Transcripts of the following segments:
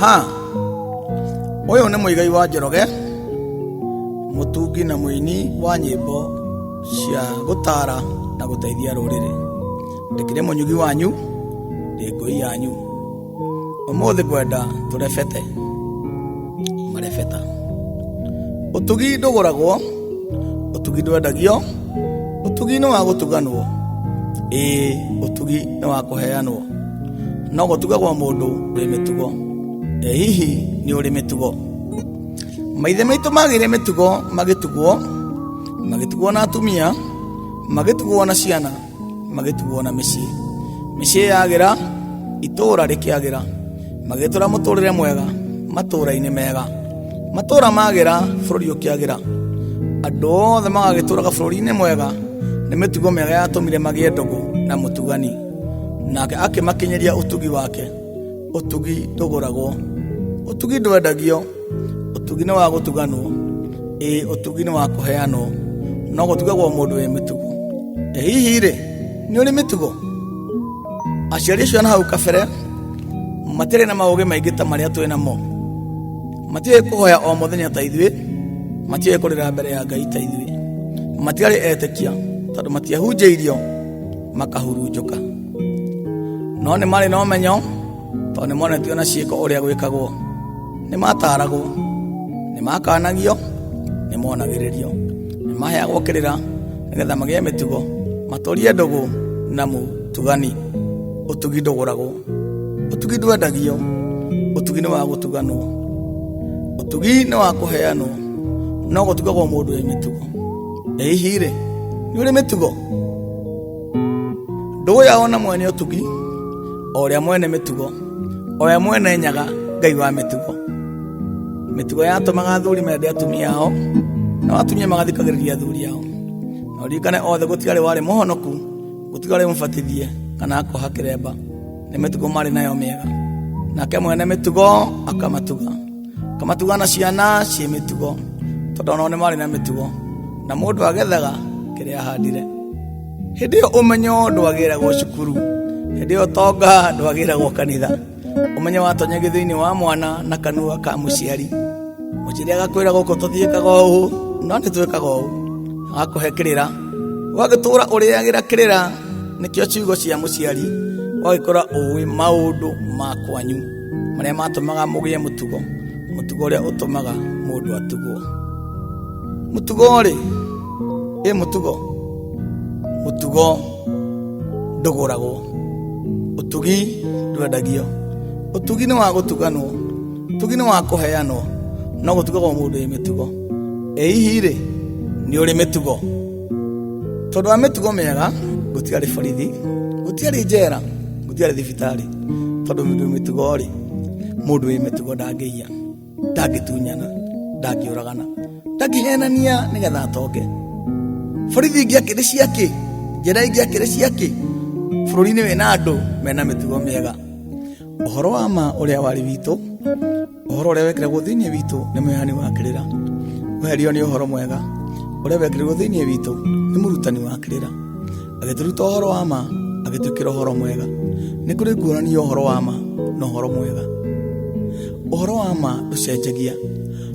Aha, uyu ni muigai wa Njoroge, mutungi na muini wa nyimbo cia gutara na guteithia ruriri. Ndikire munyugi wanyu, ndi ngui yanyu. Umuthi kwenda turebete marebeta. Utugi nduguragwo, utugi ndwendagio, utugi ni wa gutuganwo. Utugi ni wa kuheanwo. No gutugagwo mundu wi mitugo. Hihi ni uri mitugo. Maithe maitu magire mitugo, magitugwo na atumia, magitugwo na ciana, magitugwo na micii yagira, itura rikiagira, magitura muturire mwega, matura-ini mega, matura magira, bururi ukiagira, andu othe magagituraga bururi-ini mwega, ni mitugo mega yatumire magie ndugu na mutugani, nake akimakinyiria utugi wake. Utugi nduguragwo, utugi ndwendagio, utugi ni wa gutuganwo, utugi ni wa kuheanwo, no gutugagwo mundu wi mitugo. Hihi ri ni uri mitugo? Aciari acio na hau kabere matire na mauge maingi ta maria twina mo. Matire kuhoya o muthenya ta ithui, matire kurira mbere ya Ngai ta ithui, matiari etekia tondu matiahunjĩirio makahurunjũka. No nĩ marĩ na ũmenyo tondũ nĩ monetio na ciĩko ũrĩa gwĩkagwo. Nĩ mataragwo, nĩ makanagio, nĩ monagĩrĩrio, nĩ maheagwo kĩrĩra nĩgetha magĩe mĩtugo, matũrie ndũgũ na mũtugani. Ũtugi ndũgũragwo, ũtugi ndwendagio, ũtugi nĩ wa gũtuganwo, ũtugi nĩ wa kũheanwo, no gũtugagwo mũndũ wĩ mĩtugo. Hihi rĩ nĩ ũrĩ mĩtugo? Ndũya ona mwene ũtugi, o ũrĩa mwene mĩtugo, o ũrĩa mwene nyaga Ngai wa mĩtugo. Mĩtugo yatũmaga athuri mende atumia ao, na atumia magathikagĩrĩria athuri ao. Na ũririkane othe gũtigarĩ warĩ mũhonoku, gũtigarĩ mũbatithie kana akoha kĩremba. Nĩ mĩtugo marĩ nayo mĩega. Nake mwene mĩtugo akamatuga na ciana ciĩ mĩtugo, tondũ onao nĩ marĩ na mĩtugo, na mũndũ agethaga kĩrĩa ahandire. Hĩndĩ ĩyo ũmenyo ndwagĩragwo cukuru, hĩndĩ ĩyo tonga ndwagĩragwo kanitha. Ũmenyo watonyagio thĩinĩ wa mwana na kanua ka mũciari. Mũciari agakwĩra gũkũ tũthiĩkaga ũũ, no nĩ twĩkaga ũũ, agakũhe kĩrĩra, ũgagĩtũra ũrĩagĩra kĩrĩra. Nĩkĩo ciugo cia mũciari, ũgagĩkora ũĩ maũndũ ma kwanyu marĩa matũmaga mũgĩe mũtugo, mũtugo ũrĩa ũtũmaga mũndũ atugwo. Mũtugo rĩ, mũtugo ndũgũragwo, ũtugi ndwendagio, ũtugi nĩ wa gũtuganwo, ũtugi nĩ wa kũheanwo, no gũtugagwo mũndũ wĩ mĩtugo. Hihi rĩ nĩ ũrĩ mĩtugo? Tondũ wa mĩtugo mĩega gũtiarĩ borithi, gũtiarĩ njera, gũtiarĩ thibitarĩ. Tondũ mũndũ wĩ mĩtugo rĩ, mũndũ wĩ mĩtugo ndangĩiya, ndangĩtunyana, ndangĩũragana, ndangĩhenania nĩgetha atonge. Borithi ingĩ akĩrĩ ciakĩ, njera ingĩ akĩrĩ ciakĩ, bũrũri-inĩ wĩna andũ mena mĩtugo mĩega. Ũhoro wa ma ũrĩa warĩ witũ, ũhoro ũrĩa wekĩragwo thĩinĩ witũ nĩ mũheani wa kĩrĩra. Weherio nĩ ũhoro mwega ũrĩa wekĩragwo thĩinĩ witũ nĩ mũrutani wa kĩrĩra. Agĩtũruta ũhoro wa ma, agĩtwĩkĩra ũhoro mwega. Nĩ kũrĩ ngũrani ũhoro wa ma na ũhoro mwega. Ũhoro wa ma ndũcenjagia,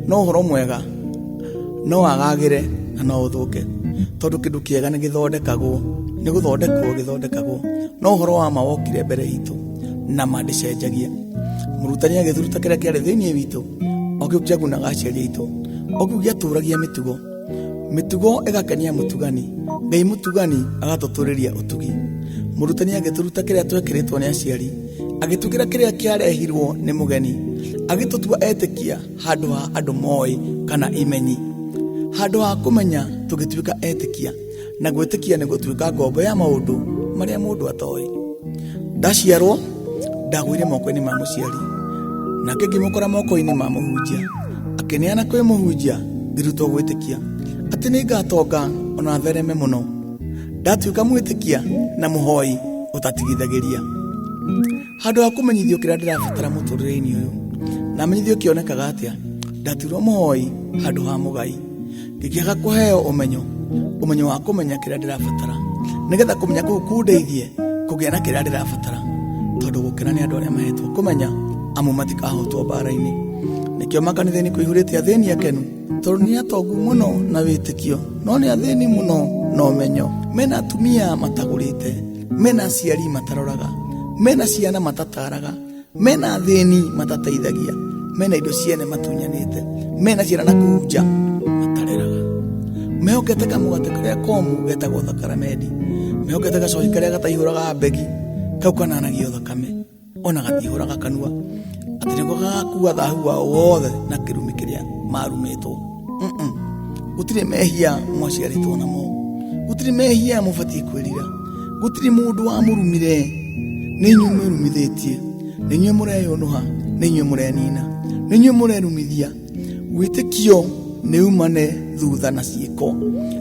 no ũhoro mwega no wagagĩre na no ũthũke, tondũ kĩndũ kĩega nĩ gĩthondekagwo, nĩ gũthondekagwo, no ũhoro wa ma wokire mbere itũ na ma ndĩcenjagia. Mũrutani agĩthuruta kĩrĩa kĩarĩ thĩinĩ witũ, o kĩu kĩagunaga aciari aitũ, o kĩu gĩatũragia mĩtugo, mĩtugo ĩgakenia mũtugani, Ngai mũtugani agatũtũrĩria ũtugi. Mũrutani agĩtũruta kĩrĩa twekĩrĩtwo nĩ aciari, agĩtwĩkĩra kĩrĩa kĩarehirwo nĩ mũgeni, agĩtũtua etĩkia handũ ha andũ moĩ kana imenyi. Handũ ha kũmenya tũgĩtuĩka etĩkia, na gwĩtĩkia nĩ gũtuĩka ngombo ya maũndũ marĩa mũndũ atoĩ. Ndaciarwo ndagũire moko-inĩ ma mũciari, nake ngĩmũkora moko-inĩ ma mũhunjia, akĩneana kwĩ mũhunjia, ngĩrutwo gwĩtĩkia atĩ nĩ ngatonga ona thereme mũno. Ndatuĩka mwĩtĩkia na mũhoi ũtatigithagĩria. Handũ ha kũmenyithio kĩrĩa ndĩrabatara mũtũrĩre-inĩ ũyũ, na menyithio kĩonekaga atĩa, ndatuirwo mũhoi handũ ha mũgai. Ngĩkĩaga kũheo ũmenyo wa kũmenya kĩrĩa ndĩrabatara, nĩgetha kũmenya kũu kundeithie kũgĩa na kĩrĩa ndĩrabatara. Tondũ gũkena nĩ andũ arĩa mahetwo kũmenya amwe matikahotwo mbara-inĩ. Nĩkĩo makanitha-inĩ kũihũrĩte athĩni akenu, tondũ nĩ atongu mũno na wĩtĩkio, no nĩ athĩni mũno na ũmenyo. Mena atumia matagũrĩte, mena aciari mataroraga, mena ciana matataraga, mena athĩni matateithagia, mena indo ciene matunyanĩte, mena ciana na kũhunja matareraga. Mehokete kamũgate karĩa komũ getagwo thakramenti, mehokete gacohi karĩa gataihũraga mbegi, kau kananagio thakame, ona gatihũraga kanua, atĩ nĩguo gagakua thahu wao wothe na kĩrumi kĩrĩa marumĩtwo. Gũtirĩ mehia mwaciarĩtwo namo, gũtirĩ mehia mũbatiĩ kwĩrira, gũtirĩ mũndũ wamũrumire, nĩ inyuĩ mwĩrumithĩtie, nĩ inyuĩ mũreyũnũha, nĩ inyuĩ mũrenina, nĩ inyuĩ mũrerumithia. Wĩtĩkio nĩ umane thutha na ciĩko,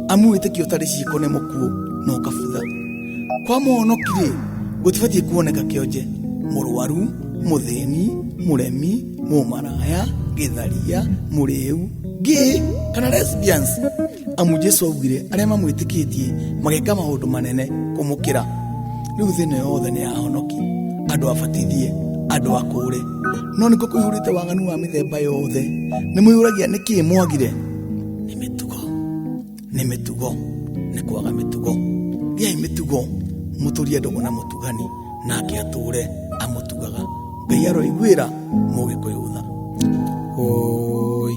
amu wĩtĩkio ũtarĩ ciĩko nĩ mũkuũ na ũkabutha. Kwa mũhonoki-rĩ, gũtibatiĩ kuoneka kĩonje, mũrwaru, mũthĩni, mũremi, mũmaraya, gĩtharia, mũrĩu, gay kana lesbians, amu Jesu augire arĩa mamwĩtĩkĩtie mageka maũndũ manene kũmũkĩra. Rĩu thĩ ĩno yothe nĩ yahonoki, andũ abatithie, andũ akũre, no nĩko kũihũrĩte waganu wa mĩthemba yothe. Nĩ mwĩyũragia nĩkĩĩ mwagire? Nĩ mĩtugo, nĩ mĩtugo, nĩ kwaga mĩtugo. Gĩai mĩtugo, mũtũrie ndũgũ na mũtugani, nake atũre amũtugaga. Ngai aroiguĩra mũgĩkũyũ tha. Oi.